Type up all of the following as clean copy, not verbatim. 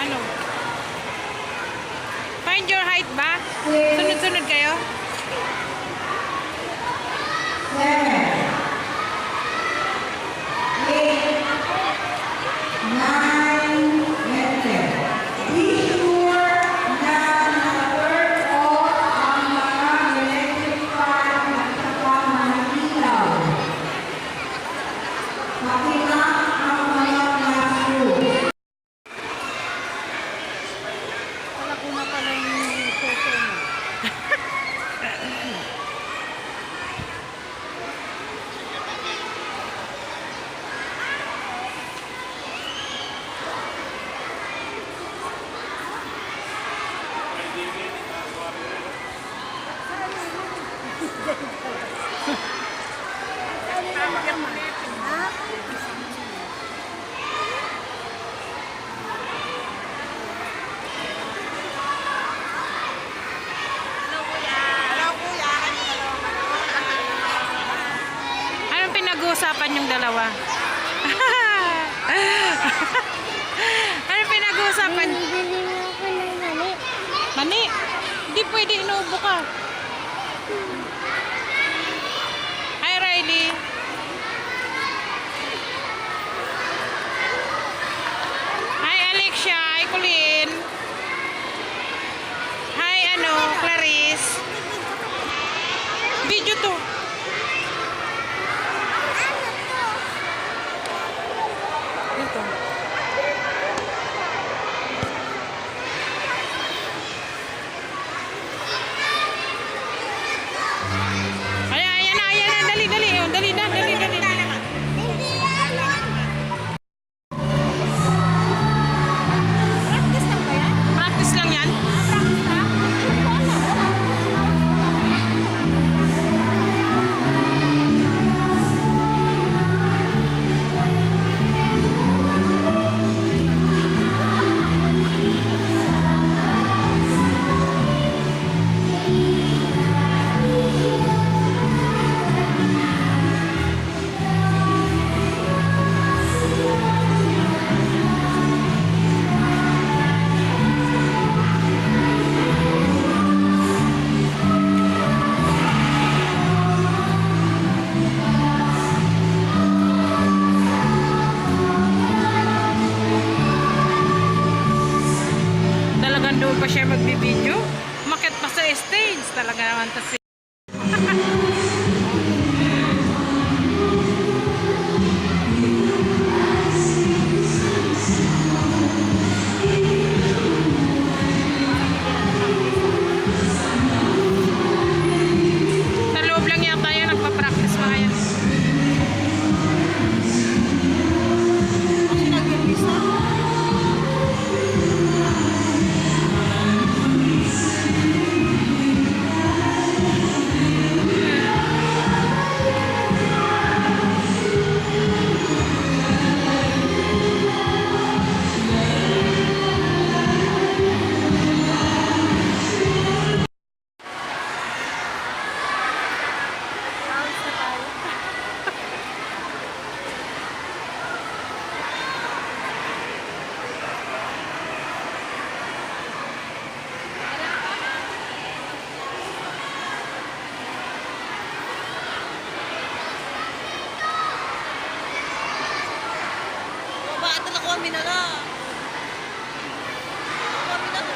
Ano? Find your height ba? Sunod-sunod kayo? 'Usapan yung dalawa. Ano pinag-uusapan? Bili mo ako ng mani. Mani? Hindi pwede, inuubo ka. Hi, Riley. Hi, Alexia. Hi, Colleen. Hi, Clarice. Video to. Doon pa siya magbibideo, umakyat pa sa stage talaga naman kasi. Sa loob lang yata yan, nagpa-practice mga yan. Kami na lang. Kami na lang.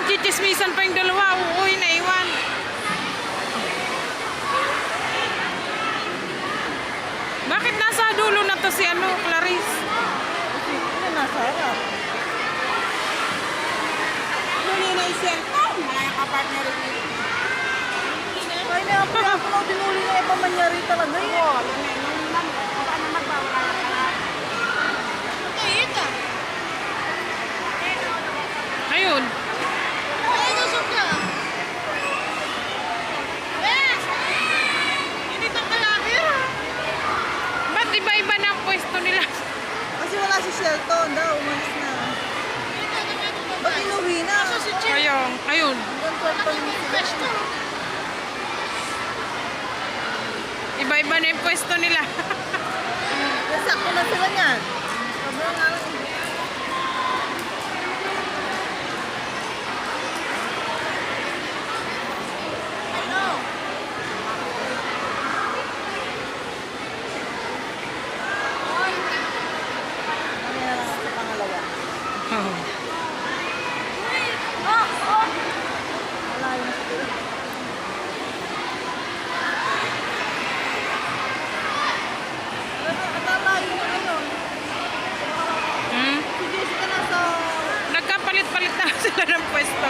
Nagchichismisan pa yung dalawa. Uy, naiwan. Bakit nasa dulo na to si Clarice? Ano nasa harap? Huli na yung cellphone. Mga kapartner rin. Ay, na ako na ako na dinuli na ipamanyari talaga yun. Oo, yun na. Nung lang. Ano magbawala ka. Ayun. Ba't iba-iba na ang pwesto nila? Kasi wala si Shelton daw, umalis na. Ba't inuwi na? Ayun. Hanggang 12 pa rin sila. Iba-iba na yung pwesto nila. Sakto na sila niyan. Sobrang nga lang. Kami na lang sa pangalawa. Oh. Malayo na sila. Malayo na ngayon. Hmm? Si Jessica nasa... Nagkapalit-palit na sila ng pwesto.